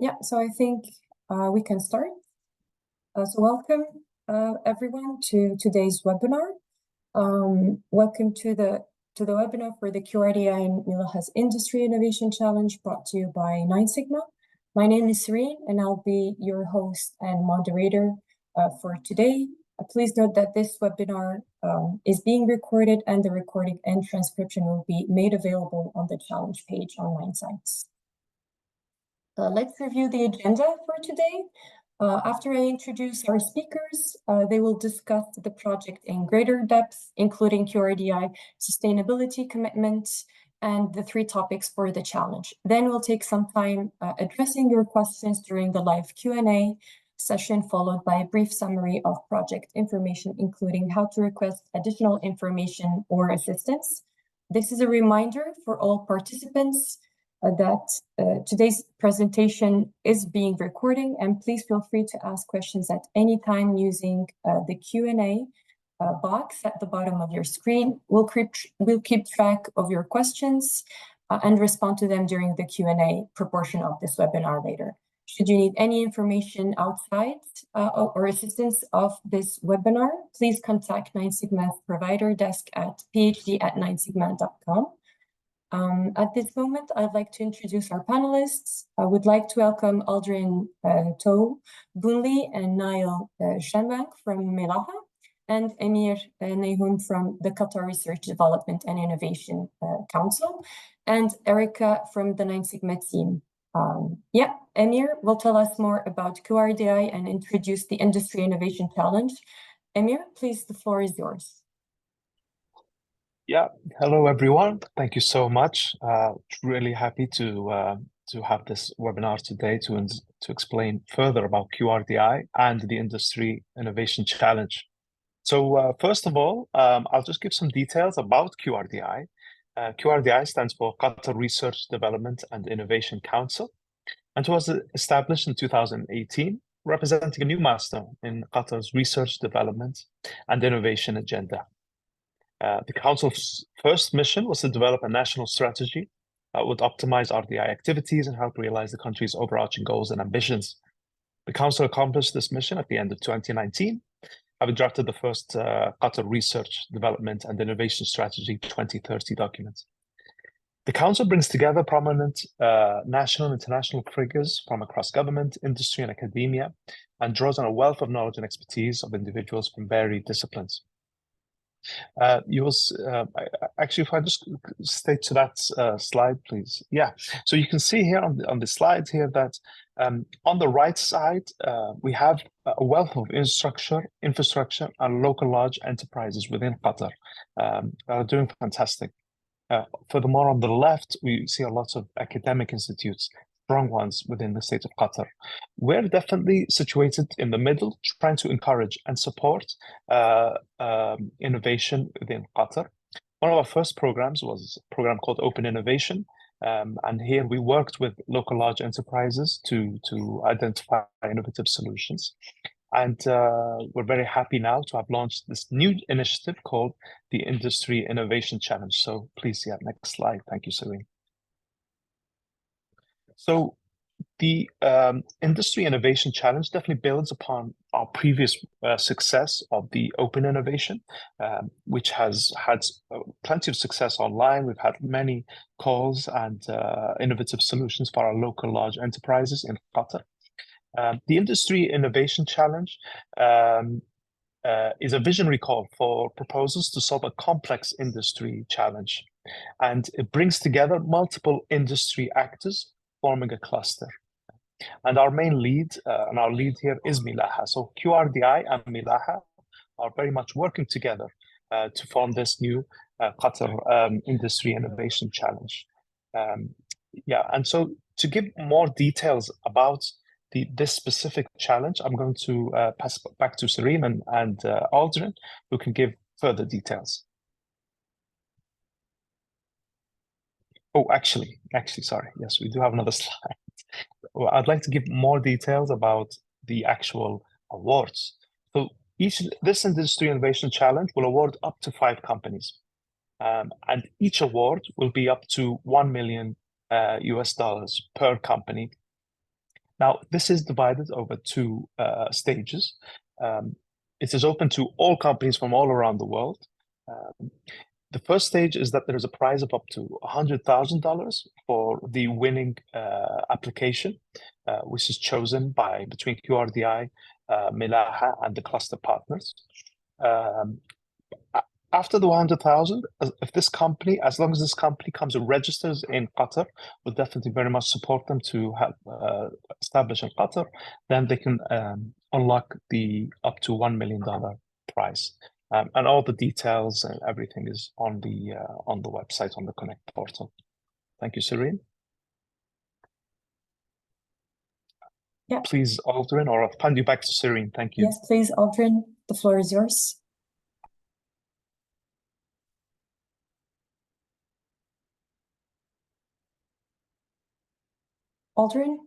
Yeah, so I think we can start. So welcome everyone to today's webinar. Welcome to the webinar for the QRDI and Milaha's Industry Innovation Challenge brought to you by 9 Sigma. My name is Serene and I'll be your host and moderator for today. Please note that this webinar is being recorded and the recording and transcription will be made available on the challenge page on 9 sites. Let's review the agenda for today. After I introduce our speakers, they will discuss the project in greater depth, including QRDI sustainability commitments and the 3 topics for the challenge. Then we'll take some time addressing your questions during the live Q&A session, followed by a brief summary of project information, including how to request additional information or assistance. This is a reminder for all participants that today's presentation is being recorded, and please feel free to ask questions at any time using the Q&A box at the bottom of your screen. We'll keep track of your questions and respond to them during the Q&A proportion of this webinar later. Should you need any information outside or assistance of this webinar, please contact 9 Sigma's provider desk at phd@9sigma.com. At this moment, I'd like to introduce our panelists. I would like to welcome Aldrin Tow Bunli and Niall Shambank from Milaha, and Emir Neyhoun from the Qatar Research Development and Innovation Council, and Erica from the 9 Sigma team. Emir will tell us more about QRDI and introduce the Industry Innovation Challenge. Emir, please, the floor is yours. Yeah, hello everyone. Thank you so much. Really happy to have this webinar today to explain further about QRDI and the Industry Innovation Challenge. So first of all, I'll just give some details about QRDI. QRDI stands for Qatar Research Development and Innovation Council, and was established in 2018, representing a new milestone in Qatar's research development and innovation agenda. The Council's first mission was to develop a national strategy that would optimize RDI activities and help realize the country's overarching goals and ambitions. The Council accomplished this mission at the end of 2019, having drafted the first Qatar Research, Development and Innovation Strategy 2030 document. The Council brings together prominent national and international figures from across government, industry and academia, and draws on a wealth of knowledge and expertise of individuals from varied disciplines. Actually, if I just stay to that slide, please. Yeah, so you can see here on the slide here that on the right side, we have a wealth of infrastructure and local large enterprises within Qatar that are doing fantastic. Furthermore, on the left, we see a lot of academic institutes, strong ones within the state of Qatar. We're definitely situated in the middle, trying to encourage and support innovation within Qatar. One of our first programs was a program called Open Innovation, and here we worked with local large enterprises to identify innovative solutions. And we're very happy now to have launched this new initiative called the Industry Innovation Challenge. So please, yeah, next slide. Thank you, Serene. So the Industry Innovation Challenge definitely builds upon our previous success of the Open Innovation, which has had plenty of success online. We've had many calls and innovative solutions for our local large enterprises in Qatar. The Industry Innovation Challenge is a visionary call for proposals to solve a complex industry challenge. And it brings together multiple industry actors forming a cluster. And our main lead, here is Milaha. So QRDI and Milaha are very much working together to form this new Qatar Industry Innovation Challenge. And so to give more details about this specific challenge, I'm going to pass back to Serene and Aldrin, who can give further details. Oh, actually, sorry. Yes, we do have another slide. Well, I'd like to give more details about the actual awards. So this Industry Innovation Challenge will award up to 5 companies. And each award will be up to $1 million US per company. Now, this is divided over two stages. It is open to all companies from all around the world. The first stage is that there is a prize of up to $100,000 for the winning application, which is chosen between QRDI, Milaha, and the cluster partners. After the 100,000, if this company, as long as this company comes and registers in Qatar, we'll definitely very much support them to help establish in Qatar. Then they can unlock the up to $1 million prize. And all the details and everything is on the website, on the Connect portal. Thank you, Serene. Yeah. Please, Aldrin, or I'll hand you back to Serene. Thank you. Yes, please, Aldrin, the floor is yours. Aldrin?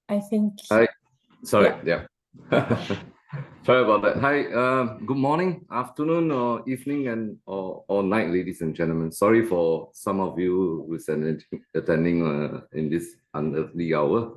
I think... Hi. Sorry, yeah. Sorry about that. Hi, good morning, afternoon, or evening, or night, ladies and gentlemen. Sorry for some of you who's attending in this unearthly hour.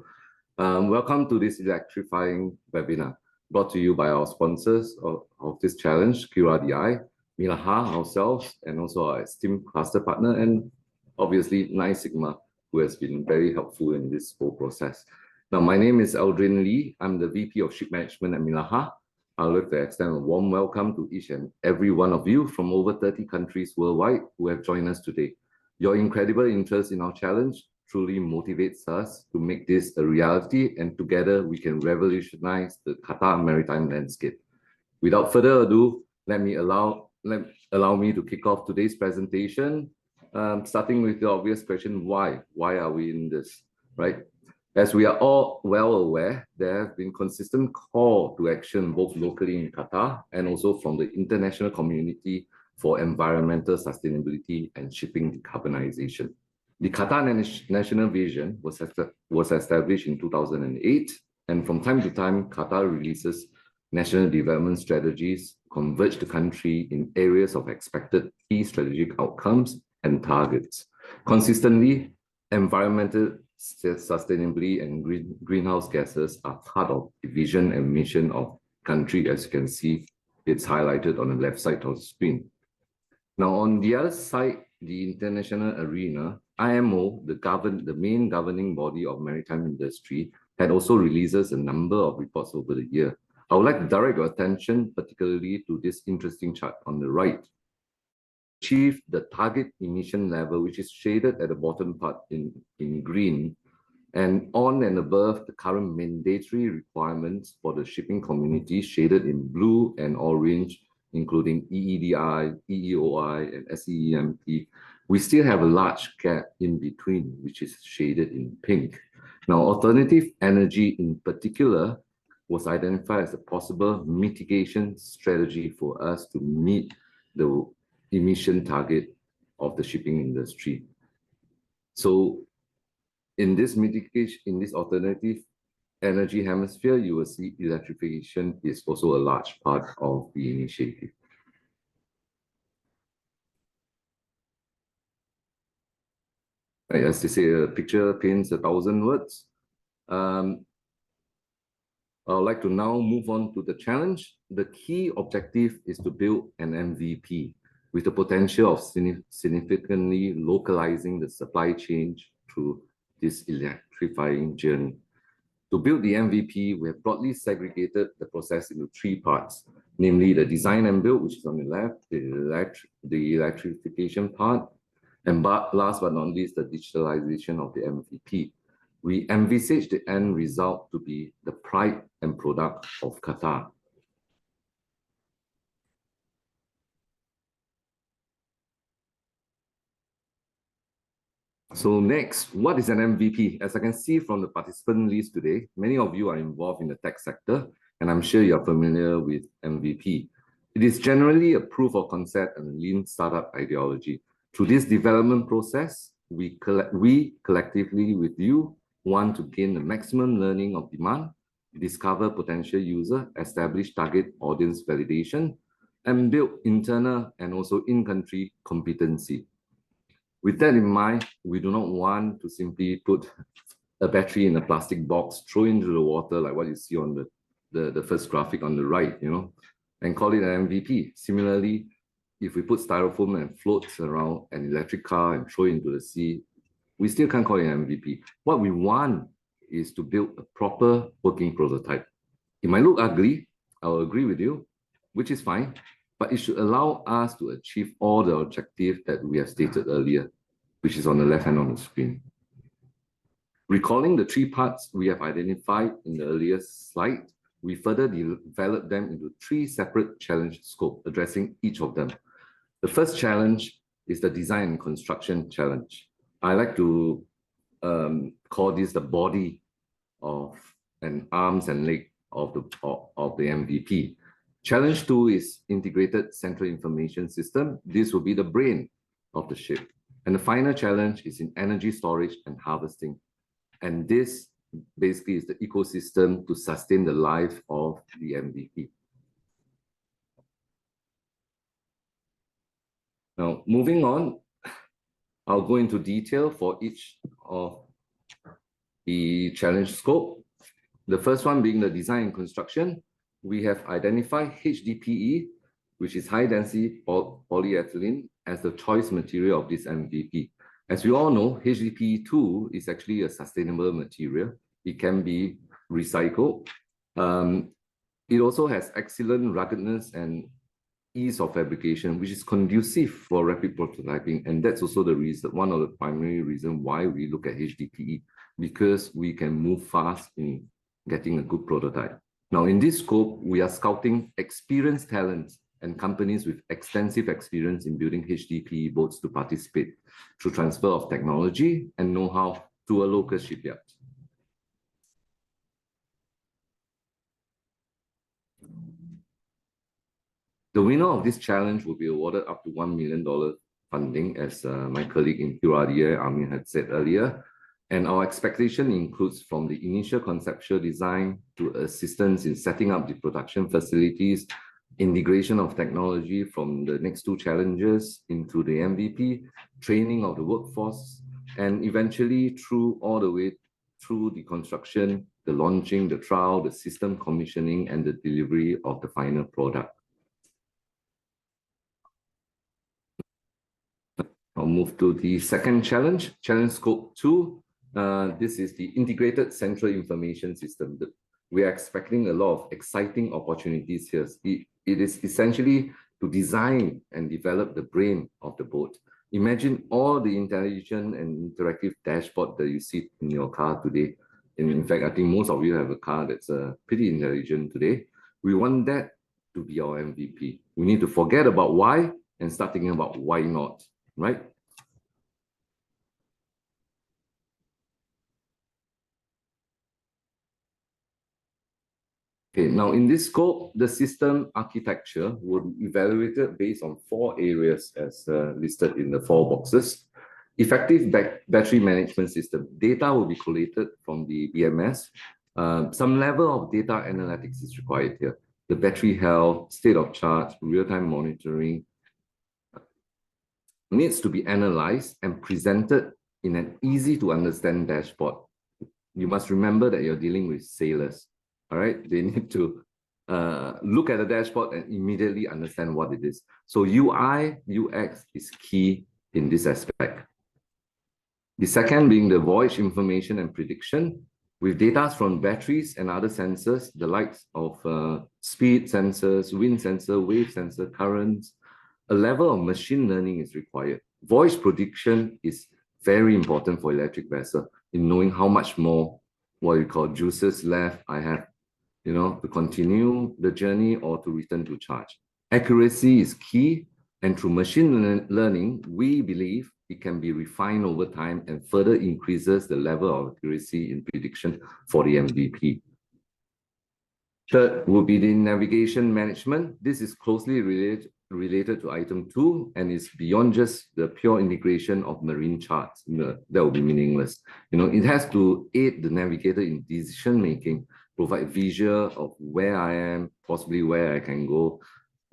Welcome to this electrifying webinar, brought to you by our sponsors of this challenge, QRDI, Milaha ourselves, and also our esteemed cluster partner, and obviously 9 Sigma, who has been very helpful in this whole process. Now, my name is Aldrin Lee. I'm the VP of Ship Management at Milaha. I'd like to extend a warm welcome to each and every one of you from over 30 countries worldwide who have joined us today. Your incredible interest in our challenge truly motivates us to make this a reality, and together we can revolutionize the Qatar maritime landscape. Without further ado, allow me to kick off today's presentation, starting with the obvious question, why? Why are we in this, right? As we are all well aware, there have been consistent call to action both locally in Qatar and also from the international community for environmental sustainability and shipping decarbonization. The Qatar National Vision was established in 2008, and from time to time, Qatar releases national development strategies, converge the country in areas of expected key strategic outcomes and targets. Consistently, environmental sustainability and greenhouse gases are part of the vision and mission of country. As you can see, it's highlighted on the left side of the screen. Now, on the other side, the international arena, IMO, the main governing body of maritime industry, had also releases a number of reports over the year. I would like to direct your attention particularly to this interesting chart on the right. Achieve the target emission level, which is shaded at the bottom part in green, and on and above the current mandatory requirements for the shipping community, shaded in blue and orange, including EEDI, EEOI, and SEEMP. We still have a large gap in between, which is shaded in pink. Now, alternative energy in particular was identified as a possible mitigation strategy for us to meet the emission target of the shipping industry. So in this mitigation, in this alternative energy hemisphere, you will see electrification is also a large part of the initiative. As they say, a picture paints 1,000 words. I would like to now move on to the challenge. The key objective is to build an MVP with the potential of significantly localizing the supply chain through this electrifying journey. To build the MVP, we have broadly segregated the process into 3 parts, namely the design and build, which is on the left, the electrification part, and last but not least, the digitalization of the MVP. We envisage the end result to be the pride and product of Qatar. So next, what is an MVP? As I can see from the participant list today, many of you are involved in the tech sector, and I'm sure you're familiar with MVP. It is generally a proof of concept and lean startup ideology. Through this development process, we collectively with you want to gain the maximum learning of demand, discover potential user, establish target audience validation, and build internal and also in-country competency. With that in mind, we do not want to simply put a battery in a plastic box, throw into the water like what you see on the first graphic on the right, and call it an MVP. Similarly, if we put styrofoam and floats around an electric car and throw it into the sea, we still can't call it an MVP. What we want is to build a proper working prototype. It might look ugly, I'll agree with you, which is fine, but it should allow us to achieve all the objectives that we have stated earlier, which is on the left hand on the screen. Recalling the 3 parts we have identified in the earlier slide, we further developed them into 3 separate challenge scopes, addressing each of them. The first challenge is the design and construction challenge. I like to call this the body of and arms and leg of the MVP. Challenge 2 is integrated central information system. This will be the brain of the ship. And the final challenge is in energy storage and harvesting. And this basically is the ecosystem to sustain the life of the MVP. Now, moving on, I'll go into detail for each of the challenge scope. The first one being the design and construction. We have identified HDPE, which is high density polyethylene, as the choice material of this MVP. As we all know, HDPE2 is actually a sustainable material. It can be recycled. It also has excellent ruggedness and ease of fabrication, which is conducive for rapid prototyping. And that's also the reason, one of the primary reasons why we look at HDPE, because we can move fast in getting a good prototype. Now, in this scope, we are scouting experienced talents and companies with extensive experience in building HDPE boats to participate through transfer of technology and know-how to a local shipyard. The winner of this challenge will be awarded up to $1 million funding, as my colleague in QRDI, Amin, had said earlier. And our expectation includes from the initial conceptual design to assistance in setting up the production facilities, integration of technology from the next 2 challenges into the MVP, training of the workforce, and eventually through all the way through the construction, the launching, the trial, the system commissioning, and the delivery of the final product. I'll move to the second challenge, challenge scope 2. This is the integrated central information system. We are expecting a lot of exciting opportunities here. It is essentially to design and develop the brain of the boat. Imagine all the intelligent and interactive dashboard that you see in your car today. And in fact, I think most of you have a car that's pretty intelligent today. We want that to be our MVP. We need to forget about why and start thinking about why not, right? Okay, now in this scope, the system architecture will be evaluated based on 4 areas as listed in the 4 boxes. Effective battery management system. Data will be collated from the BMS. Some level of data analytics is required here. The battery health, state of charge, real-time monitoring needs to be analyzed and presented in an easy-to-understand dashboard. You must remember that you're dealing with sailors. All right, they need to look at the dashboard and immediately understand what it is. So UI, UX is key in this aspect. The second being the voyage information and prediction. With data from batteries and other sensors, the likes of speed sensors, wind sensor, wave sensor, currents, a level of machine learning is required. Voyage prediction is very important for electric vessel in knowing how much more, what you call juices left I have, to continue the journey or to return to charge. Accuracy is key, and through machine learning, we believe it can be refined over time and further increases the level of accuracy in prediction for the MVP. Third will be the navigation management. This is closely related to item 2 and is beyond just the pure integration of marine charts. That will be meaningless. It has to aid the navigator in decision making, provide visual of where I am, possibly where I can go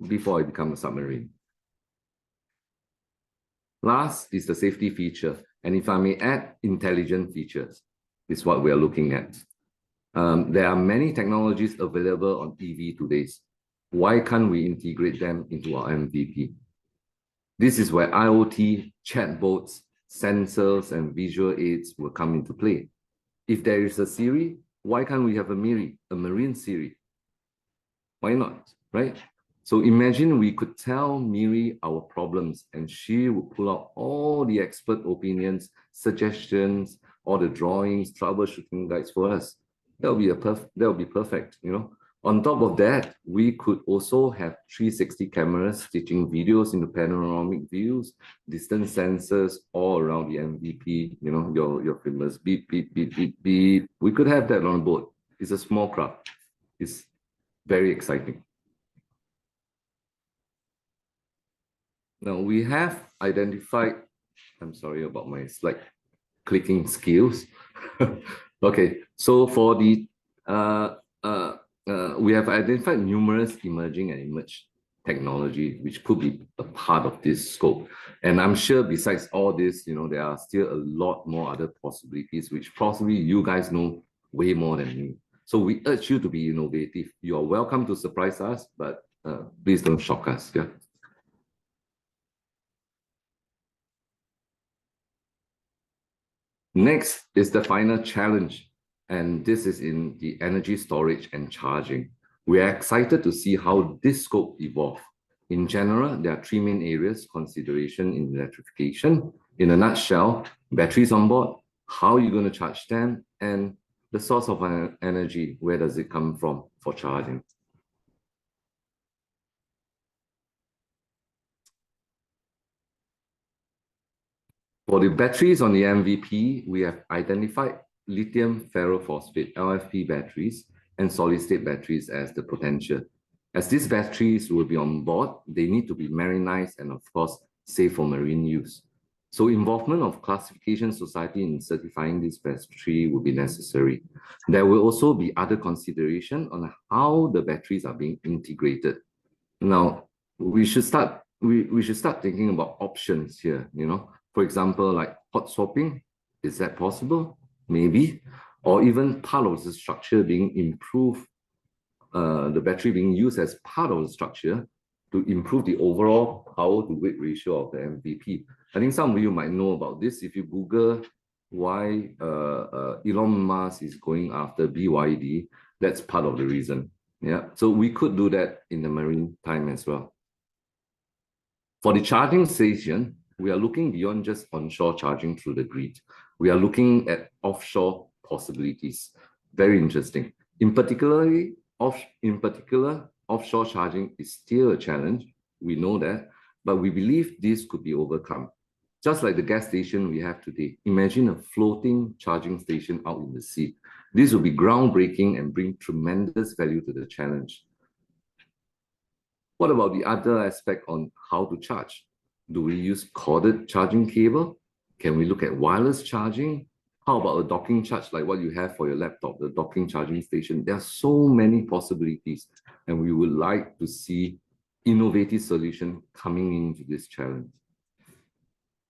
before I become a submarine. Last is the safety feature. And if I may add, intelligent features is what we are looking at. There are many technologies available on EV today. Why can't we integrate them into our MVP? This is where IoT, chatbots, sensors, and visual aids will come into play. If there is a Siri, why can't we have a marine Siri? Why not, right? So imagine we could tell Miri our problems and she would pull out all the expert opinions, suggestions, all the drawings, troubleshooting guides for us. That would be perfect, you know. On top of that, we could also have 360 cameras stitching videos into panoramic views, distance sensors all around the MVP, you know, your famous beep, beep, beep, beep, beep. We could have that on a boat. It's a small craft. It's very exciting. Now we have identified, I'm sorry about my slide clicking skills. Okay, so for the, we have identified numerous emerging and emerged technology which could be a part of this scope. And I'm sure besides all this, you know, there are still a lot more other possibilities which possibly you guys know way more than me. So we urge you to be innovative. You are welcome to surprise us, but please don't shock us. Yeah. Next is the final challenge, and this is in the energy storage and charging. We are excited to see how this scope evolve. In general, there are three main areas consideration in electrification. In a nutshell, batteries on board, how are you going to charge them, and the source of energy, where does it come from for charging? For the batteries on the MVP, we have identified lithium ferrophosphate LFP batteries and solid-state batteries as the potential. As these batteries will be on board, they need to be marinized and of course, safe for marine use. So involvement of classification society in certifying this battery will be necessary. There will also be other consideration on how the batteries are being integrated. Now, we should start thinking about options here, you know. For example, like hot swapping, is that possible? Maybe. Or even part of the structure being improved, the battery being used as part of the structure to improve the overall power to weight ratio of the MVP. I think some of you might know about this. If you Google why Elon Musk is going after BYD, that's part of the reason. Yeah, so we could do that in the marine time as well. For the charging station, we are looking beyond just onshore charging through the grid. We are looking at offshore possibilities. Very interesting. In particular, offshore charging is still a challenge. We know that, but we believe this could be overcome. Just like the gas station we have today, imagine a floating charging station out in the sea. This will be groundbreaking and bring tremendous value to the challenge. What about the other aspect on how to charge? Do we use corded charging cable? Can we look at wireless charging? How about a docking charge like what you have for your laptop, the docking charging station? There are so many possibilities, and we would like to see innovative solutions coming into this challenge.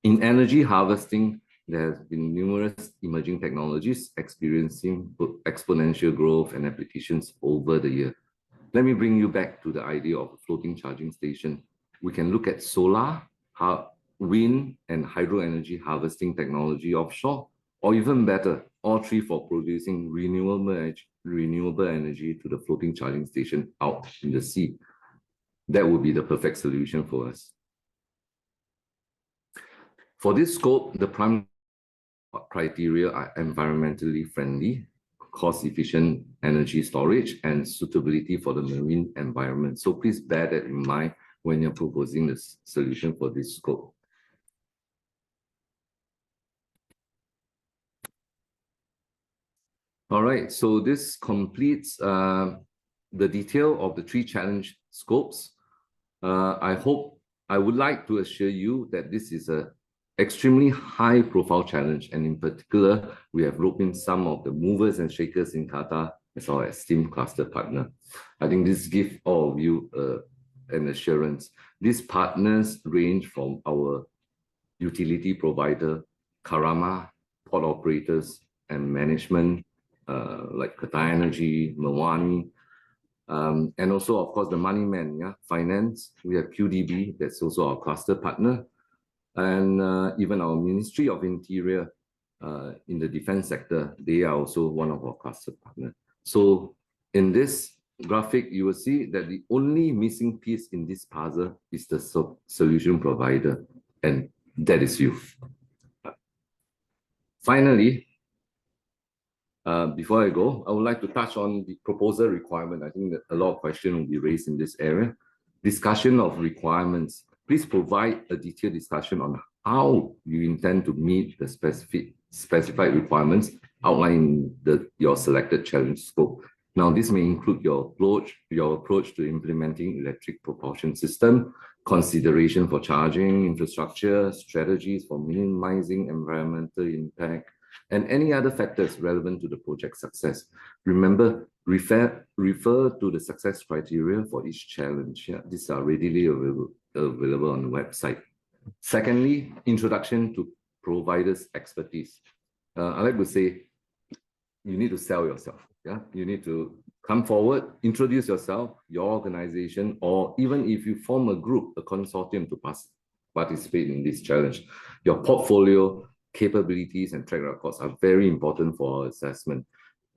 In energy harvesting, there have been numerous emerging technologies experiencing exponential growth and applications over the year. Let me bring you back to the idea of a floating charging station. We can look at solar, wind, and hydro energy harvesting technology offshore, or even better, all three for producing renewable energy to the floating charging station out in the sea. That would be the perfect solution for us. For this scope, the prime criteria are environmentally friendly, cost-efficient energy storage, and suitability for the marine environment. So please bear that in mind when you're proposing the solution for this scope. All right, so this completes the detail of the three challenge scopes. I would like to assure you that this is an extremely high profile challenge, and in particular, we have roped in some of the movers and shakers in Qatar as our esteemed cluster partner. I think this gives all of you an assurance. These partners range from our utility provider, Karama, port operators and management, like Qatar Energy, Mawani, and also, of course, the money man, yeah, finance. We have QDB, that's also our cluster partner, and even our Ministry of Interior in the defense sector, they are also one of our cluster partners. So in this graphic, you will see that the only missing piece in this puzzle is the solution provider, and that is you. Finally, before I go, I would like to touch on the proposal requirement. I think that a lot of questions will be raised in this area. Discussion of requirements. Please provide a detailed discussion on how you intend to meet the specified requirements outlined in your selected challenge scope. Now, this may include your approach to implementing electric propulsion system, consideration for charging infrastructure, strategies for minimizing environmental impact, and any other factors relevant to the project success. Remember, refer to the success criteria for each challenge. Yeah, these are readily available on the website. Secondly, introduction to providers' expertise. I like to say, you need to sell yourself. Yeah, you need to come forward, introduce yourself, your organization, or even if you form a group, a consortium to participate in this challenge. Your portfolio, capabilities, and track records are very important for our assessment.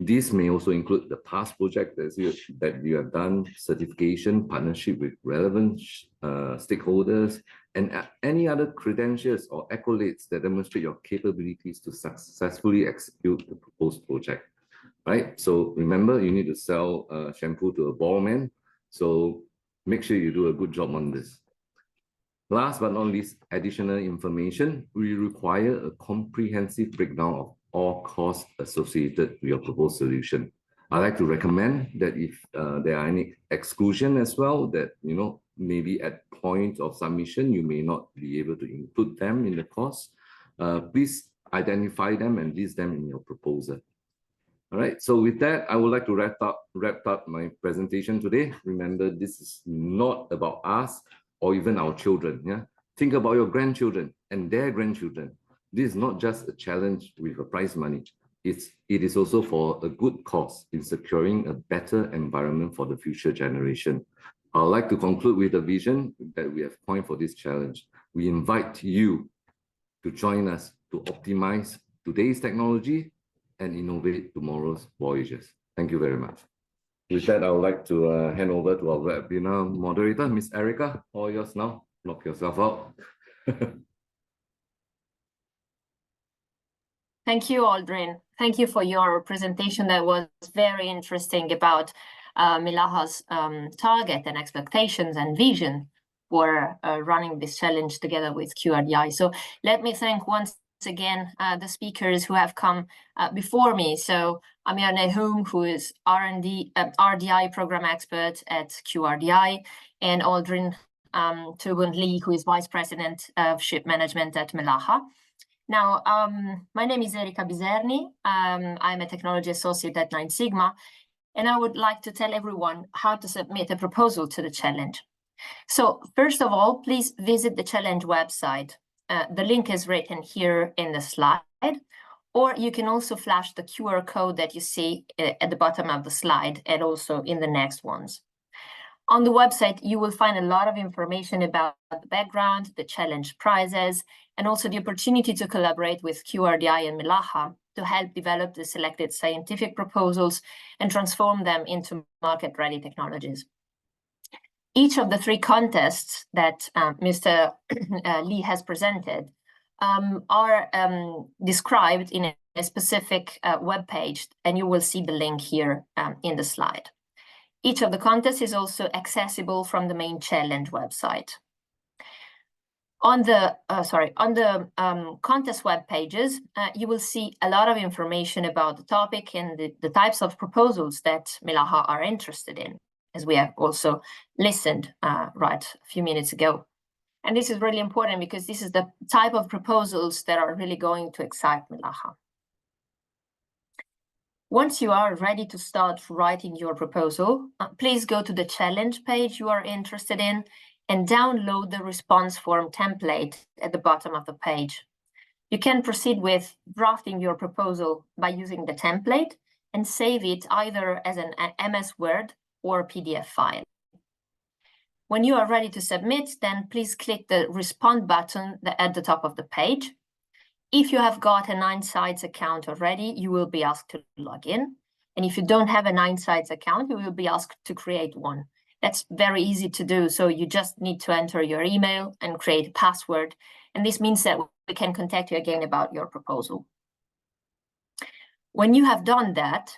This may also include the past project that you have done, certification, partnership with relevant stakeholders, and any other credentials or accolades that demonstrate your capabilities to successfully execute the proposed project. Right? So remember, you need to sell shampoo to a bald man. So make sure you do a good job on this. Last but not least, additional information. We require a comprehensive breakdown of all costs associated with your proposed solution. I like to recommend that if there are any exclusion as well, that maybe at point of submission you may not be able to include them in the cost. Please identify them and list them in your proposal. All right, so with that, I would like to wrap up my presentation today. Remember, this is not about us or even our children. Yeah, think about your grandchildren and their grandchildren. This is not just a challenge with a prize money. It is also for a good cause in securing a better environment for the future generation. I'd like to conclude with a vision that we have coined for this challenge. We invite you to join us to optimize today's technology and innovate tomorrow's voyages. Thank you very much. With that, I would like to hand over to our webinar moderator, Miss Erica. All yours now. Knock yourself out. Thank you, Aldrin. Thank you for your presentation. That was very interesting about Milaha's target and expectations and vision for running this challenge together with QRDI. So let me thank once again the speakers who have come before me. So Amir Nehum, who is RDI program expert at QRDI, and Aldrin Tubun Lee, who is Vice President of Ship Management at Milaha. Now, my name is Erika Bizerni. I'm a technology associate at 9 Sigma, and I would like to tell everyone how to submit a proposal to the challenge. So first of all, please visit the challenge website. The link is written here in the slide, or you can also flash the QR code that you see at the bottom of the slide and also in the next ones. On the website, you will find a lot of information about the background, the challenge prizes, and also the opportunity to collaborate with QRDI and Milaha to help develop the selected scientific proposals and transform them into market-ready technologies. Each of the 3 contests that Mr. Lee has presented are described in a specific web page, and you will see the link here in the slide. Each of the contests is also accessible from the main challenge website. On the contest web pages, you will see a lot of information about the topic and the types of proposals that Milaha are interested in, as we have also listened right a few minutes ago. And this is really important because this is the type of proposals that are really going to excite Milaha. Once you are ready to start writing your proposal, please go to the challenge page you are interested in and download the response form template at the bottom of the page. You can proceed with drafting your proposal by using the template and save it either as an MS Word or PDF file. When you are ready to submit, then please click the Respond button at the top of the page. If you have got a 9sides account already, you will be asked to log in. And if you don't have a 9sides account, you will be asked to create one. That's very easy to do. So you just need to enter your email and create a password. And this means that we can contact you again about your proposal. When you have done that,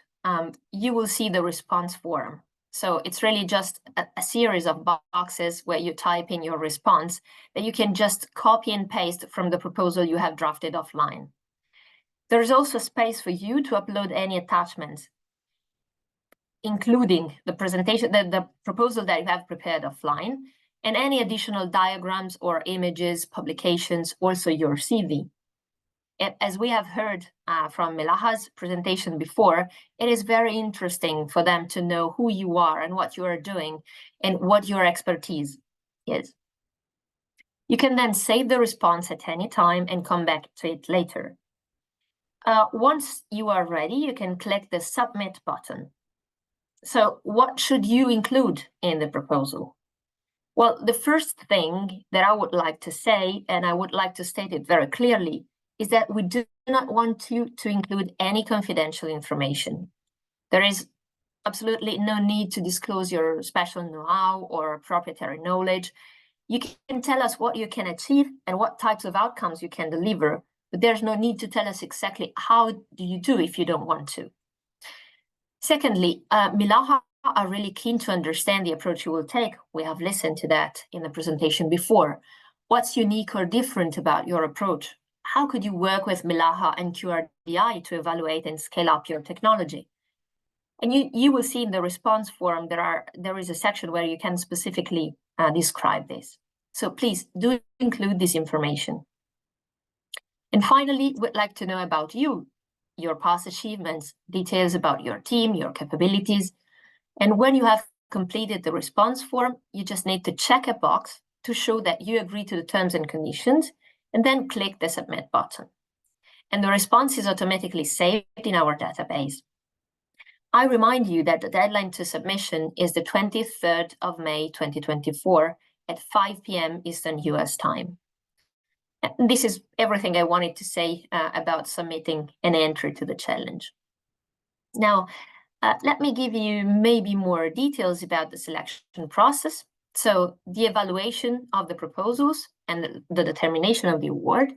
you will see the response form. So it's really just a series of boxes where you type in your response that you can just copy and paste from the proposal you have drafted offline. There is also space for you to upload any attachments, including the presentation, the proposal that you have prepared offline, and any additional diagrams or images, publications, also your CV. As we have heard from Milaha's presentation before, it is very interesting for them to know who you are and what you are doing and what your expertise is. You can then save the response at any time and come back to it later. Once you are ready, you can click the Submit button. So what should you include in the proposal? Well, the first thing that I would like to say, and I would like to state it very clearly, is that we do not want you to include any confidential information. There is absolutely no need to disclose your special know-how or proprietary knowledge. You can tell us what you can achieve and what types of outcomes you can deliver, but there's no need to tell us exactly how do you do if you don't want to. Secondly, Milaha are really keen to understand the approach you will take. We have listened to that in the presentation before. What's unique or different about your approach? How could you work with Milaha and QRDI to evaluate and scale up your technology? And you will see in the response form there is a section where you can specifically describe this. So please do include this information. And finally, we'd like to know about you, your past achievements, details about your team, your capabilities. And when you have completed the response form, you just need to check a box to show that you agree to the terms and conditions, and then click the Submit button. And the response is automatically saved in our database. I remind you that the deadline to submission is the 23rd of May 2024 at 5 p.m. Eastern US time. And this is everything I wanted to say about submitting an entry to the challenge. Now, let me give you maybe more details about the selection process. So the evaluation of the proposals and the determination of the award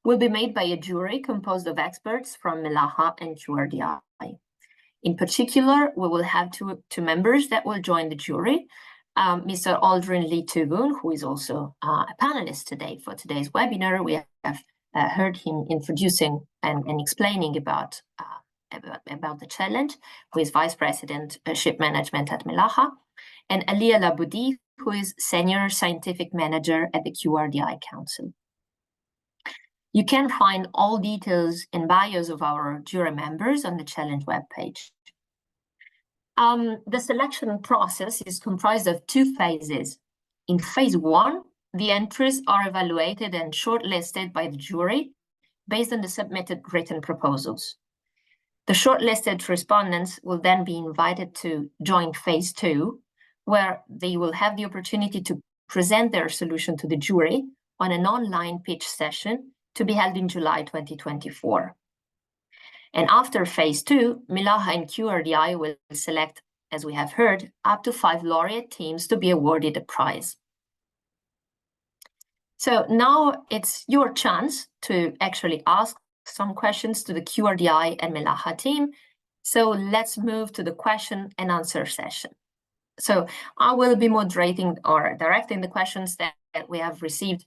will be made by a jury composed of experts from Milaha and QRDI. In particular, we will have two members that will join the jury, Mr. Aldrin Lee Tubun, who is also a panelist today for today's webinar. We have heard him introducing and explaining about the challenge, who is Vice President Ship Management at Milaha, and Alia Laboudi, who is Senior Scientific Manager at the QRDI Council. You can find all details and bios of our jury members on the challenge webpage. The selection process is comprised of two phases. In phase one, the entries are evaluated and shortlisted by the jury based on the submitted written proposals. The shortlisted respondents will then be invited to join phase two, where they will have the opportunity to present their solution to the jury on an online pitch session to be held in July 2024. And after phase two, Milaha and QRDI will select, as we have heard, up to 5 laureate teams to be awarded a prize. So now it's your chance to actually ask some questions to the QRDI and Milaha team. So let's move to the question and answer session. So I will be moderating or directing the questions that we have received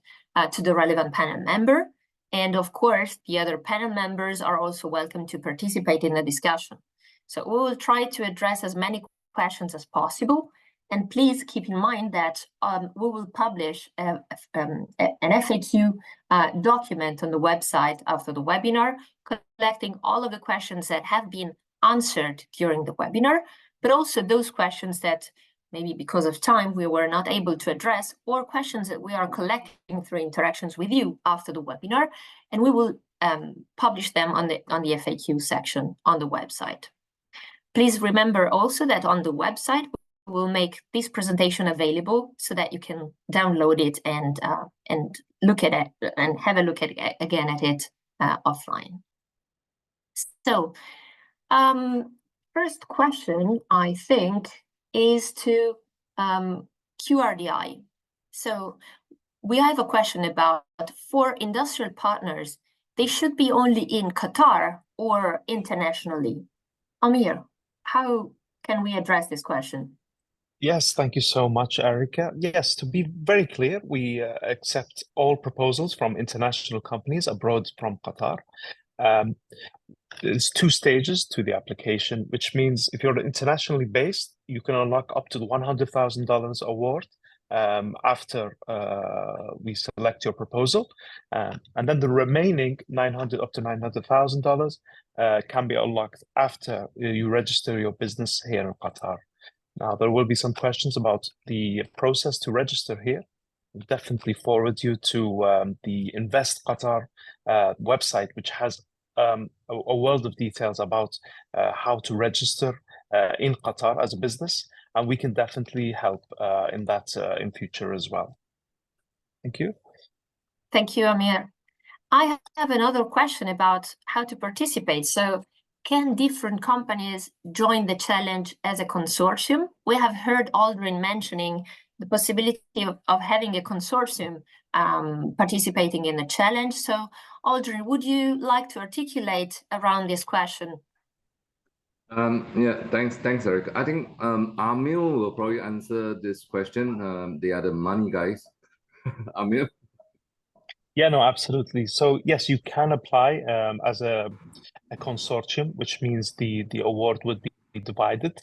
to the relevant panel member. And of course, the other panel members are also welcome to participate in the discussion. So we will try to address as many questions as possible. And please keep in mind that we will publish an FAQ document on the website after the webinar, collecting all of the questions that have been answered during the webinar, but also those questions that maybe because of time, we were not able to address, or questions that we are collecting through interactions with you after the webinar, and we will publish them on the FAQ section on the website. Please remember also that on the website, we will make this presentation available so that you can download it and look at it and have a look at it again at it offline. So, first question, I think, is to QRDI. So we have a question about, for industrial partners, they should be only in Qatar or internationally. Amir, how can we address this question? Yes, thank you so much, Erica. Yes, to be very clear, we accept all proposals from international companies abroad from Qatar. There's 2 stages to the application, which means if you're internationally based, you can unlock up to the $100,000 award after we select your proposal. And then the remaining up to $900,000 can be unlocked after you register your business here in Qatar. Now, there will be some questions about the process to register here. I'll definitely forward you to the Invest Qatar website, which has a world of details about how to register in Qatar as a business, and we can definitely help in that in future as well. Thank you. Thank you, Amir. I have another question about how to participate. So, can different companies join the challenge as a consortium? We have heard Aldrin mentioning the possibility of having a consortium participating in the challenge. So, Aldrin, would you like to articulate around this question? Yeah, thanks, Eric. I think Amir will probably answer this question. They are the money guys. Amir? Yeah, no, absolutely. So yes, you can apply as a consortium, which means the award would be divided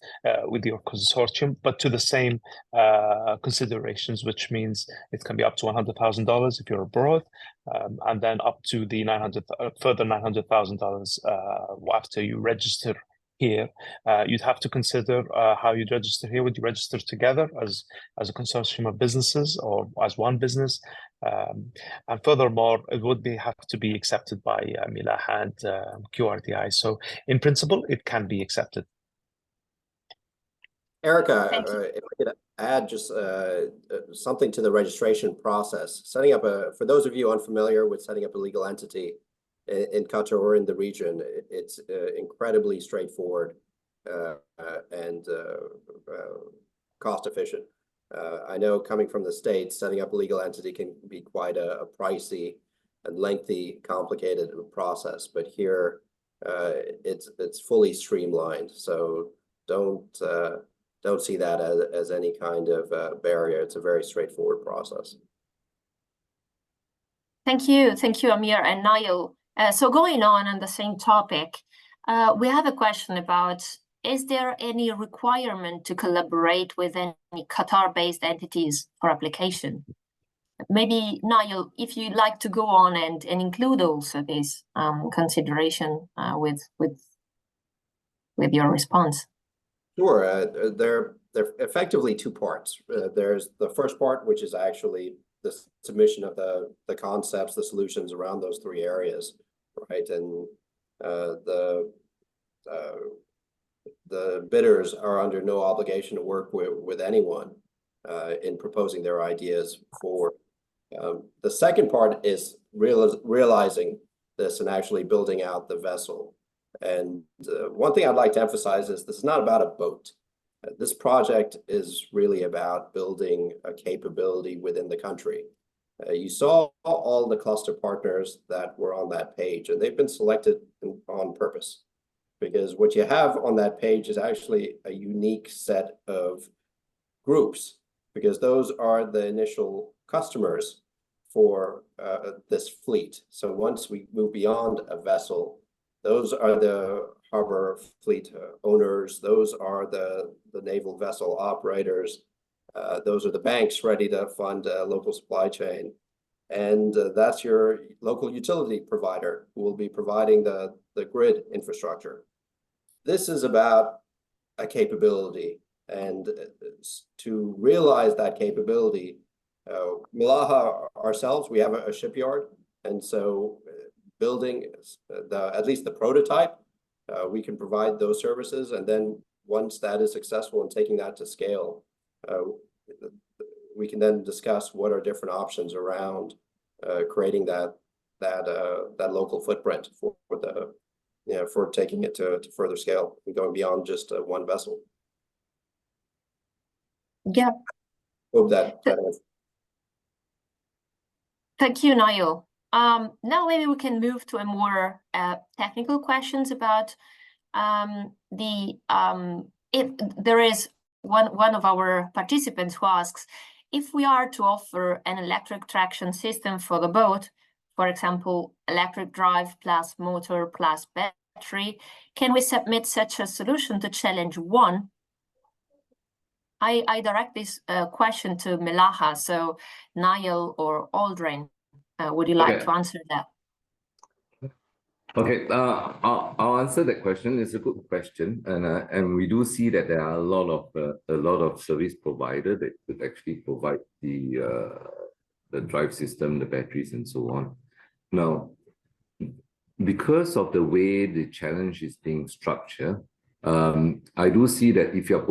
with your consortium, but to the same considerations, which means it can be up to $100,000 if you're abroad, and then up to the further $900,000 after you register here. You'd have to consider how you'd register here. Would you register together as a consortium of businesses or as one business? And furthermore, it would have to be accepted by Milaha and QRDI. So in principle, it can be accepted. Erica, if I could add just something to the registration process. Setting up for those of you unfamiliar with setting up a legal entity in Qatar or in the region, it's incredibly straightforward and cost efficient. I know coming from the States, setting up a legal entity can be quite a pricey and lengthy, complicated process, but here it's fully streamlined. So don't see that as any kind of barrier. It's a very straightforward process. Thank you, Amir and Niall. So going on the same topic, we have a question about, is there any requirement to collaborate with any Qatar-based entities for application? Maybe, Niall, if you'd like to go on and include also this consideration with your response. Sure. They're effectively 2 parts. There's the first part, which is actually the submission of the concepts, the solutions around those 3 areas, right? And the bidders are under no obligation to work with anyone in proposing their ideas forward. The second part is realizing this and actually building out the vessel. And one thing I'd like to emphasize is this is not about a boat. This project is really about building a capability within the country. You saw all the cluster partners that were on that page, and they've been selected on purpose, because what you have on that page is actually a unique set of groups, because those are the initial customers for this fleet. So once we move beyond a vessel, those are the harbor fleet owners, those are the naval vessel operators, those are the banks ready to fund a local supply chain. And that's your local utility provider who will be providing the grid infrastructure. This is about a capability. And to realize that capability, Milaha ourselves, we have a shipyard, and so building at least the prototype, we can provide those services, and then once that is successful in taking that to scale, we can then discuss what are different options around creating that local footprint for the for taking it to further scale and going beyond just one vessel. Yeah. Hope that. Thank you, Niall. Now maybe we can move to a more technical questions about if there is one of our participants who asks, if we are to offer an electric traction system for the boat, for example, electric drive plus motor plus battery, can we submit such a solution to challenge 1? I direct this question to Milaha, so Niall or Aldrin, would you like to answer that? Okay, I'll answer that question. It's a good question, and we do see that there are a lot of service providers that could actually provide the drive system, the batteries, and so on. Now, because of the way the challenge is being structured, I do see that if you're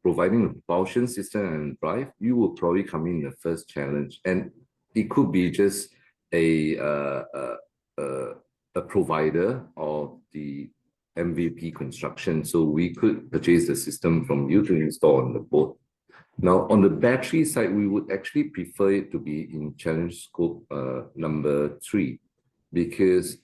providing a propulsion system and drive, you will probably come in the first challenge, and it could be just a provider of the MVP construction. So we could purchase the system from you to install on the boat. Now, on the battery side, we would actually prefer it to be in challenge scope number 3, because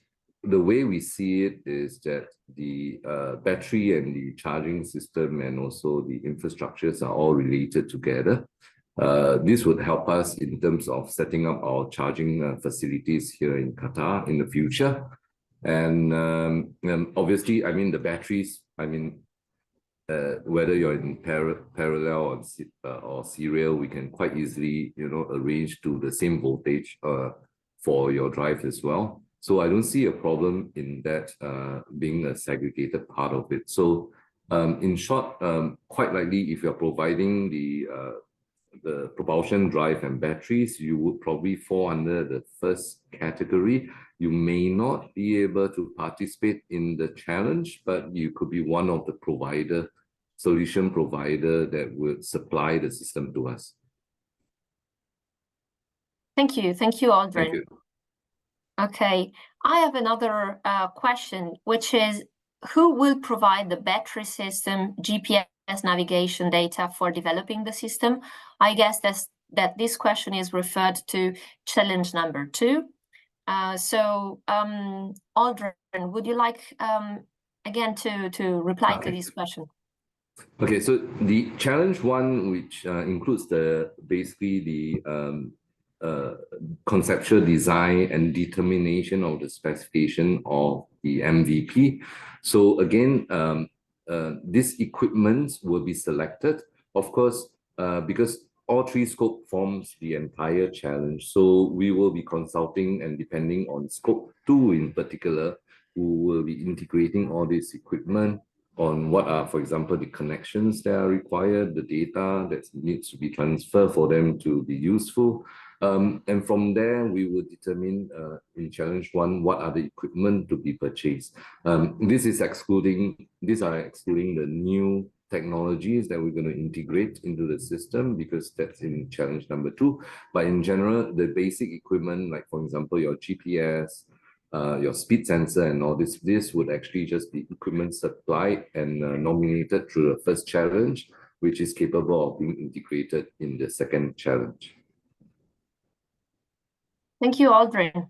the way we see it is that the battery and the charging system and also the infrastructures are all related together. This would help us in terms of setting up our charging facilities here in Qatar in the future. And obviously, I mean, the batteries, I mean, whether you're in parallel or serial, we can quite easily, arrange to the same voltage for your drive as well. So I don't see a problem in that being a segregated part of it. So in short, quite likely, if you're providing the propulsion, drive, and batteries, you would probably fall under the first category. You may not be able to participate in the challenge, but you could be one of the solution provider that would supply the system to us. Thank you, Aldrin. Thank you. Okay, I have another question, which is, who will provide the battery system GPS navigation data for developing the system? I guess that this question is referred to challenge number 2. So Aldrin, would you like again to reply to this question? Okay, so the challenge 1, which includes basically the conceptual design and determination of the specification of the MVP. So again, this equipment will be selected, of course, because all 3 scope forms the entire challenge. So we will be consulting, and depending on scope 2 in particular, who will be integrating all this equipment on what are, for example, the connections that are required, the data that needs to be transferred for them to be useful. And from there, we will determine in challenge 1 what are the equipment to be purchased. These are excluding the new technologies that we're going to integrate into the system, because that's in challenge number 2. But in general, the basic equipment, like for example, your GPS, your speed sensor and all this would actually just be equipment supplied and nominated through the first challenge, which is capable of being integrated in the second challenge. Thank you, Aldrin.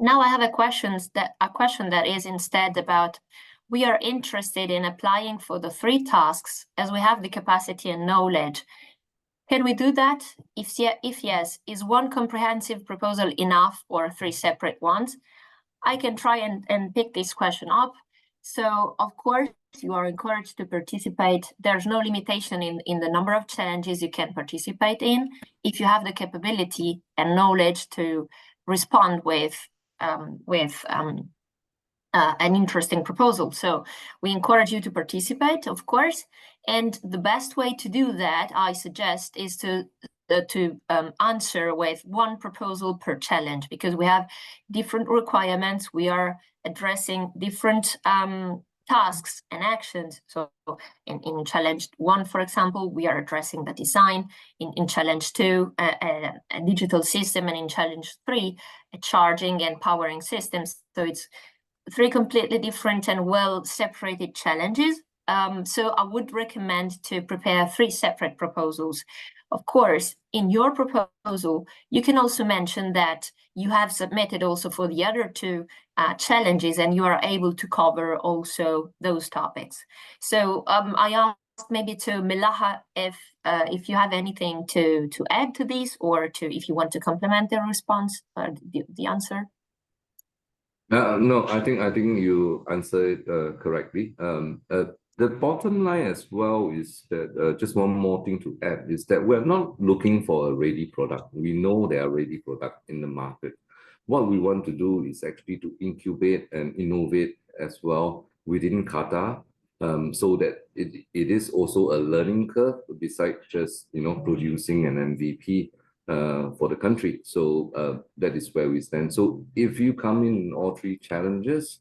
Now I have a question that is instead about, we are interested in applying for the 3 tasks as we have the capacity and knowledge. Can we do that? If yes, is 1 comprehensive proposal enough or 3 separate ones? I can try and pick this question up. So of course, you are encouraged to participate. There's no limitation in the number of challenges you can participate in, if you have the capability and knowledge to respond with an interesting proposal. So we encourage you to participate, of course. And the best way to do that, I suggest, is to answer with one proposal per challenge, because we have different requirements. We are addressing different tasks and actions. So in challenge 1, for example, we are addressing the design. In challenge 2, a digital system, and in challenge 3, a charging and powering systems. So it's 3 completely different and well separated challenges. So I would recommend to prepare 3 separate proposals. Of course, in your proposal, you can also mention that you have submitted also for the other 2 challenges, and you are able to cover also those topics. So I asked maybe to Milaha if you have anything to add to this, or if you want to complement the response or the answer. No, I think you answered it correctly. The bottom line as well is that just one more thing to add is that we're not looking for a ready product. We know there are ready products in the market. What we want to do is actually to incubate and innovate as well within Qatar, so that it is also a learning curve besides just producing an MVP for the country. So that is where we stand. So if you come in all 3 challenges,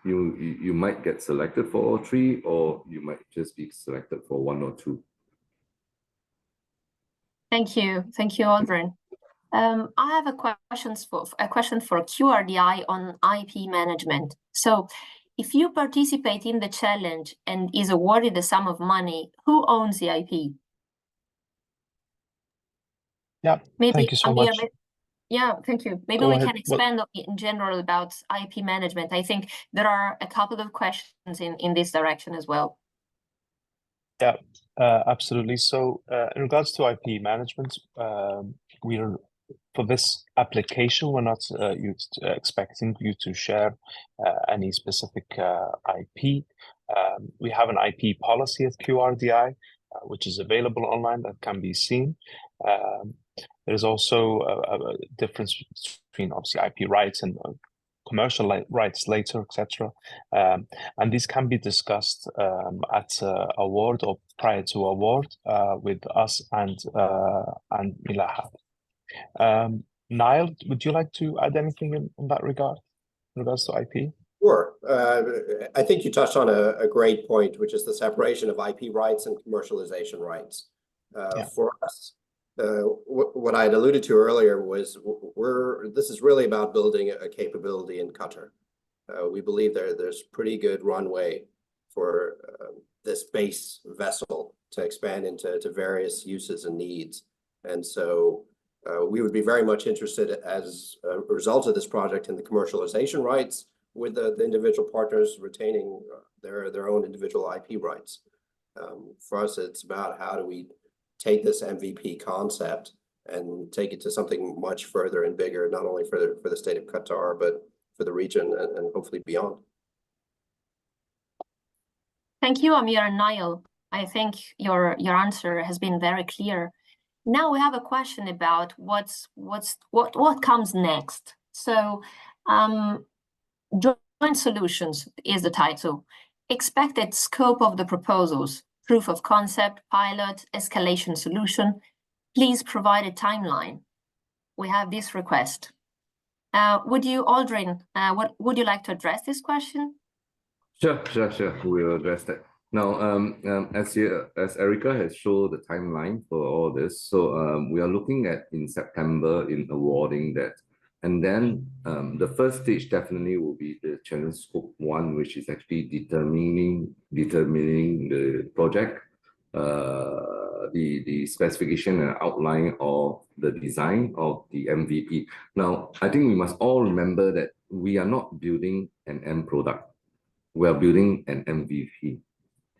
you might get selected for all 3, or you might just be selected for 1 or 2. Thank you, Aldrin. I have a question for QRDI on IP management. So, if you participate in the challenge and is awarded a sum of money, who owns the IP? Yeah, maybe, thank you so Amir, much. Yeah, thank you. Maybe Go we ahead. can expand in general about IP management. I think there are a couple of questions in this direction as well. Yeah, absolutely. So in regards to IP management, for this application, we're not expecting you to share any specific IP. We have an IP policy at QRDI, which is available online, that can be seen. There's also a difference between obviously IP rights and commercial rights later, etc. And these can be discussed at award or prior to award with us and Milaha. Niall, would you like to add anything in that regard, in regards to IP? Sure. I think you touched on a great point, which is the separation of IP rights and commercialization rights. For us, what I had alluded to earlier was this is really about building a capability in Qatar. We believe there's pretty good runway for this base vessel to expand into various uses and needs. And so we would be very much interested as a result of this project in the commercialization rights, with the individual partners retaining their own individual IP rights. For us, it's about how do we take this MVP concept and take it to something much further and bigger, not only for the state of Qatar, but for the region and hopefully beyond. Thank you, Amir and Niall. I think your answer has been very clear. Now we have a question about what comes next. So, Joint Solutions is the title. Expected scope of the proposals: proof of concept, pilot, escalation solution. Please provide a timeline. We have this request. Would you, Aldrin, would you like to address this question? Sure. We'll address that. Now, as Erica has shown the timeline for all this, so we are looking at in September in awarding that. And then the first stage definitely will be the challenge scope 1, which is actually determining the project, the specification and outline of the design of the MVP. Now, I think we must all remember that we are not building an end product. We are building an MVP.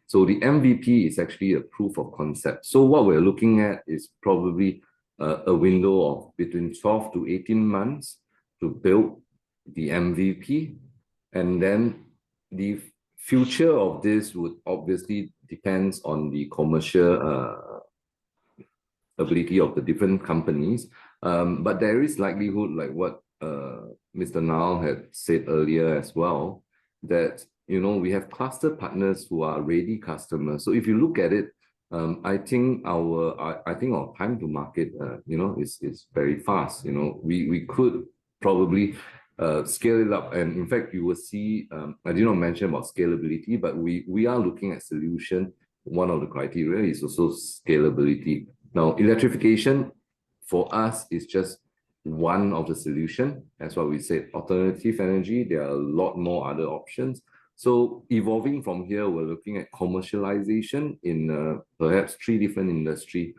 So the MVP is actually a proof of concept. So what we're looking at is probably a window of between 12 to 18 months to build the MVP. And then the future of this would obviously depends on the commercial ability of the different companies. But there is likelihood, like what Mr. Niall had said earlier as well, that we have cluster partners who are ready customers. So if you look at it, I think our time to market, is very fast. We could probably scale it up, and in fact, you will see. I did not mention about scalability, but we are looking at solution. One of the criteria is also scalability. Now, electrification for us is just one of the solution. That's why we said alternative energy. There are a lot more other options. So evolving from here, we're looking at commercialization in perhaps 3 different industry,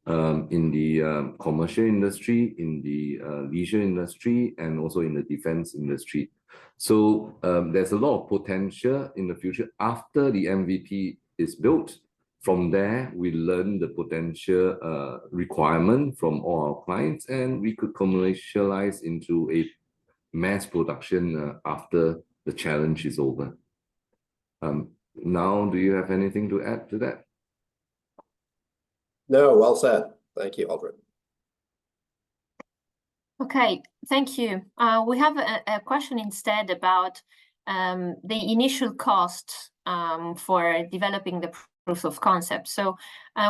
in the commercial industry, in the leisure industry, and also in the defense industry. So there's a lot of potential in the future after the MVP is built. From there, we learn the potential requirement from all our clients, and we could commercialize into a mass production after the challenge is over. Now, do you have anything to add to that? No, well said. Thank you, Aldrin. Okay, thank you. We have a question instead about the initial cost for developing the proof of concept. So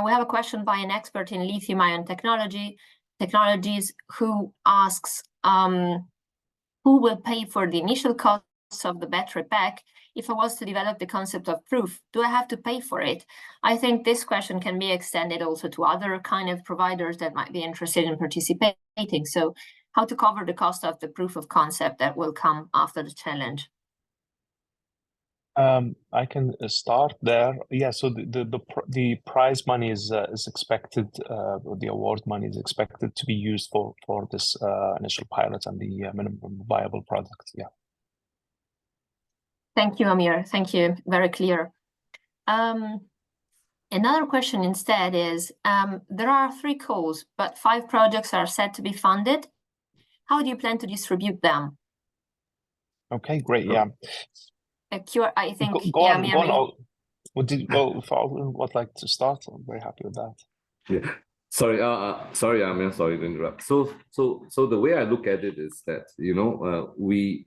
we have a question by an expert in lithium-ion technologies who asks, who will pay for the initial costs of the battery pack? If I was to develop the concept of proof, do I have to pay for it? I think this question can be extended also to other kind of providers that might be interested in participating. So how to cover the cost of the proof of concept that will come after the challenge? I can start there. Yeah, so the prize money is expected, the award money is expected to be used for this initial pilot and the minimum viable product. Yeah. Thank you, Amir. Thank you. Very clear. Another question instead is, there are 3 calls, but 5 projects are set to be funded. How do you plan to distribute them? Okay, great. Yeah. I think, Go on. If Aldrin would like to start, I'm very happy with that. Yeah. Sorry, Amir. Sorry to interrupt. So the way I look at it is that we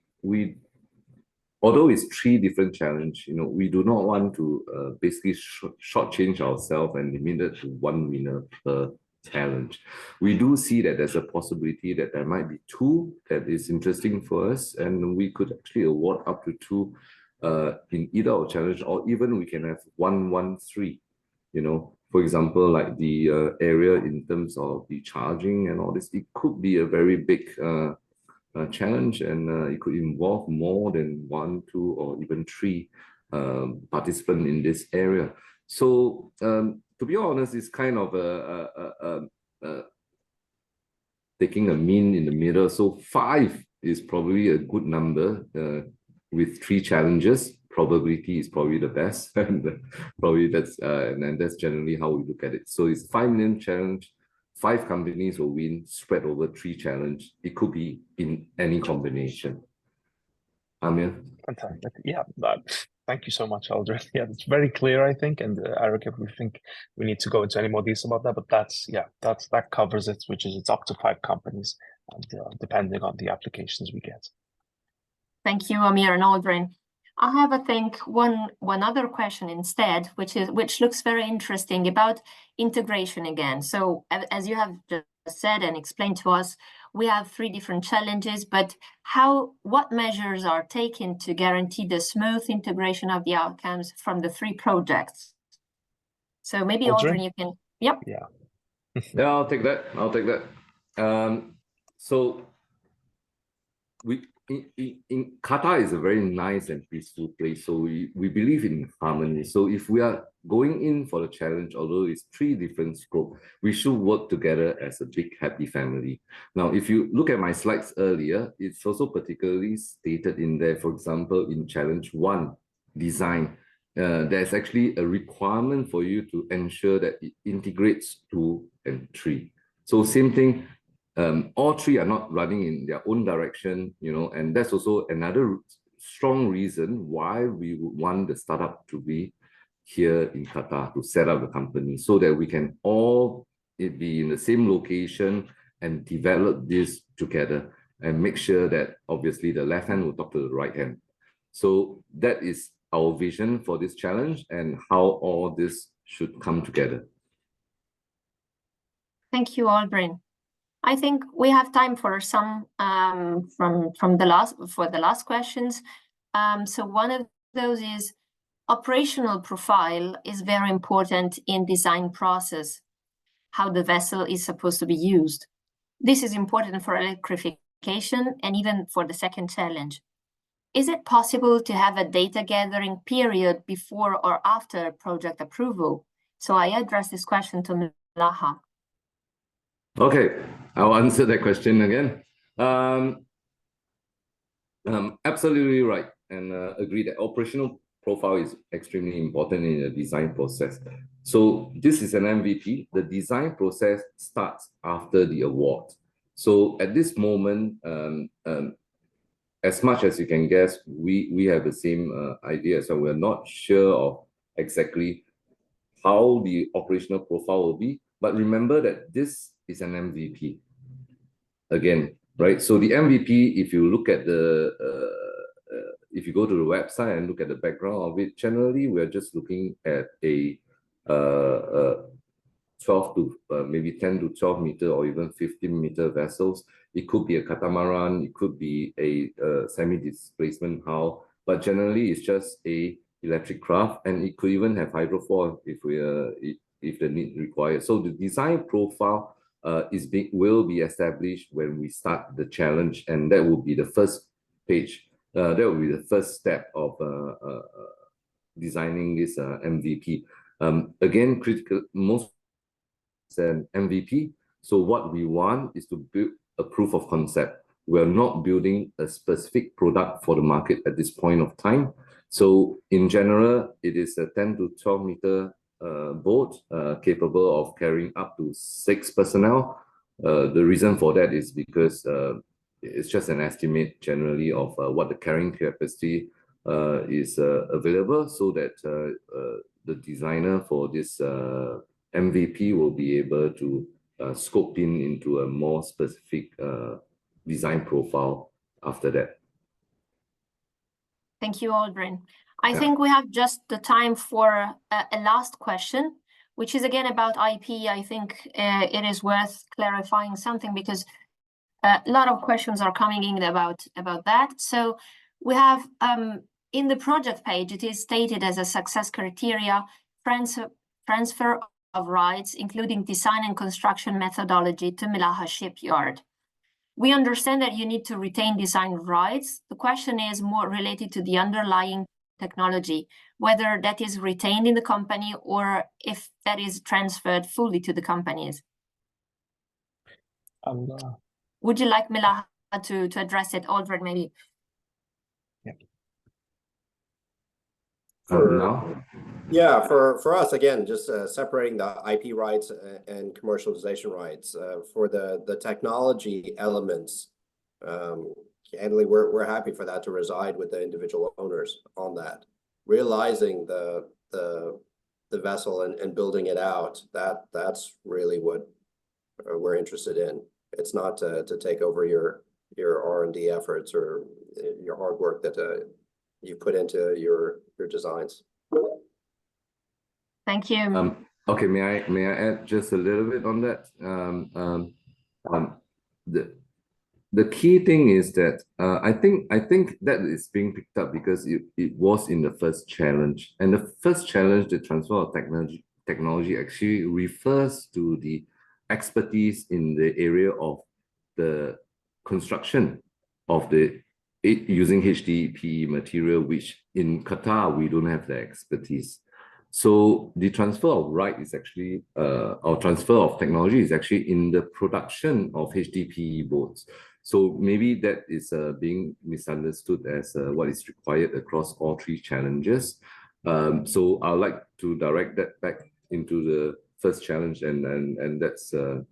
although it's 3 different challenges, we do not want to basically shortchange ourselves and limit it to 1 winner per challenge. We do see that there's a possibility that there might be 2 that is interesting for us, and we could actually award up to 2 in either our challenge, or even we can have 1-1-3. For example, like the area in terms of the charging and all this, it could be a very big challenge, and it could involve more than 1, 2, or even 3 participants in this area. So to be honest, it's kind of taking a mean in the middle. So 5 is probably a good number. With 3 challenges, probability is probably the best, and probably that's generally how we look at it. So it's 5 million challenge. 5 companies will win, spread over 3 challenge. It could be in any combination. Amir? Fantastic. Yeah, thank you so much, Aldrin. Yeah, it's very clear, I think. And Eric, if we think we need to go into any more details about that, but that covers it, which is it's up to 5 companies, and depending on the applications we get. Thank you, Amir and Aldrin. I have, I think, one other question instead, which looks very interesting about integration again. So as you have just said and explained to us, we have 3 different challenges, but what measures are taken to guarantee the smooth integration of the outcomes from the 3 projects? So maybe Aldrin, you can. Yep. Yeah. Yeah, I'll take that. So in Qatar is a very nice and peaceful place, so we believe in harmony. So if we are going in for the challenge, although it's 3 different scopes, we should work together as a big happy family. Now, if you look at my slides earlier, it's also particularly stated in there. For example, in challenge 1, design, there's actually a requirement for you to ensure that it integrates 2 and 3. So same thing. All 3 are not running in their own direction, and that's also another strong reason why we would want the startup to be here in Qatar, to set up the company, so that we can all be in the same location and develop this together and make sure that obviously the left hand will talk to the right hand. So that is our vision for this challenge and how all this should come together. Thank you, Aldrin. I think we have time for some from the last questions. So one of those is operational profile is very important in design process, how the vessel is supposed to be used. This is important for electrification and even for the second challenge. Is it possible to have a data gathering period before or after project approval? So I address this question to Milaha. Okay, I'll answer that question again. Absolutely right, and agree that operational profile is extremely important in the design process. So this is an MVP. The design process starts after the award. So at this moment, as much as you can guess, we have the same idea. So we're not sure of exactly how the operational profile will be. But remember that this is an MVP. Again, right? So the MVP, if you look at the, if you go to the website and look at the background of it, generally we're just looking at a 12 to maybe 10 to 12 meter or even 15-meter vessels. It could be a catamaran, it could be a semi-displacement hull, but generally it's just a electric craft, and it could even have hydrofoil if the need required. So the design profile will be established when we start the challenge, and that will be the first page. That will be the first step of designing this MVP. Again, critical, most an MVP. So what we want is to build a proof of concept. We're not building a specific product for the market at this point of time. So in general, it is a 10 to 12 meter boat capable of carrying up to 6 personnel. The reason for that is because it's just an estimate generally of what the carrying capacity is available, so that the designer for this MVP will be able to scope into a more specific design profile after that. Thank you, Aldrin. I think we have just the time for a last question, which is again about IP. I think it is worth clarifying something because a lot of questions are coming in about that. So we have in the project page, it is stated as a success criteria, transfer of rights, including design and construction methodology to Milaha shipyard. We understand that you need to retain design rights. The question is more related to the underlying technology, whether that is retained in the company or if that is transferred fully to the companies. Would you like Milaha to address it, Aldrin, maybe? Yeah. Yeah, for us, again, just separating the IP rights and commercialization rights. For the technology elements, candidly, we're happy for that to reside with the individual owners on that. Realizing the vessel and building it out, that's really what we're interested in. It's not to take over your R&D efforts or your hard work that you put into your designs. Thank you. Okay, may I add just a little bit on that? The key thing is that I think that is being picked up because it was in the first challenge, and the first challenge, the transfer of technology actually refers to the expertise in the area of the construction of the using HDPE material, which in Qatar we don't have the expertise. So the transfer of right is actually, or transfer of technology is actually in the production of HDPE boats. So maybe that is being misunderstood as what is required across all three challenges. So I'd like to direct that back into the first challenge, and that's the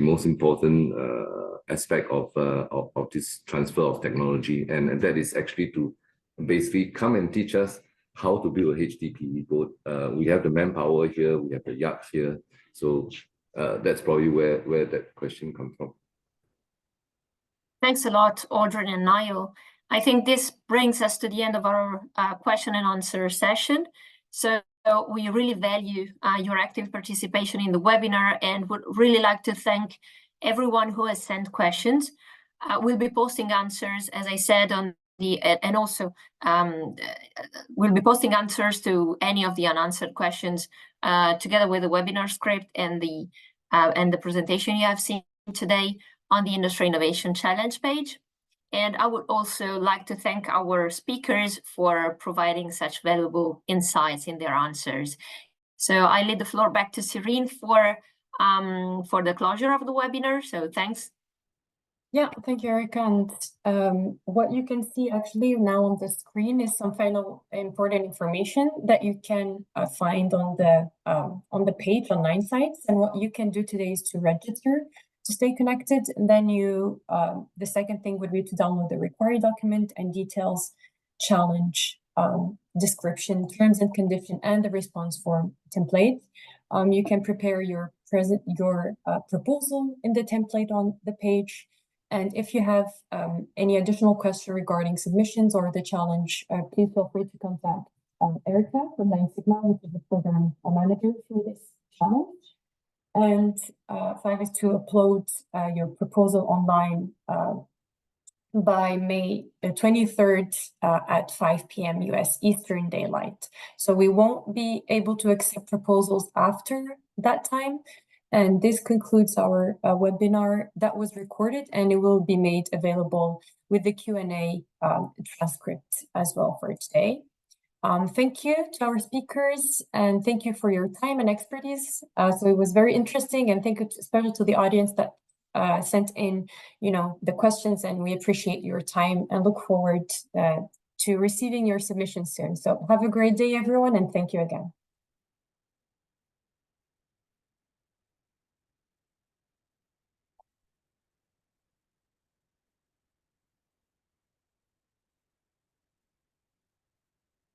most important aspect of this transfer of technology, and that is actually to basically come and teach us how to build a HDPE boat. We have the manpower here, we have the yacht here, so that's probably where that question comes from. Thanks a lot, Aldrin and Niall. I think this brings us to the end of our question and answer session. So we really value your active participation in the webinar and would really like to thank everyone who has sent questions. We'll be posting answers, as I said, on the and also we'll be posting answers to any of the unanswered questions together with the webinar script and the presentation you have seen today on the Industry Innovation Challenge page. And I would also like to thank our speakers for providing such valuable insights in their answers. So I leave the floor back to Serene for the closure of the webinar. So thanks. Yeah, thank you, Erica. And what you can see actually now on the screen is some final important information that you can find on the page on 9 sites. And what you can do today is to register to stay connected. And then you, the second thing would be to download the required document and details, challenge, description, terms and condition, and the response form template. You can prepare your proposal in the template on the page. And if you have any additional questions regarding submissions or the challenge, please feel free to contact Erica from 9 Sigma, which is the program manager for this challenge. And 5 is to upload your proposal online by May 23rd at 5 p.m. US Eastern Daylight. So we won't be able to accept proposals after that time. And this concludes our webinar that was recorded, and it will be made available with the Q&A transcript as well for today. Thank you to our speakers, and thank you for your time and expertise. So it was very interesting, and thank you especially to the audience that sent in, the questions, and we appreciate your time and look forward to receiving your submissions soon. So have a great day, everyone, and thank you again.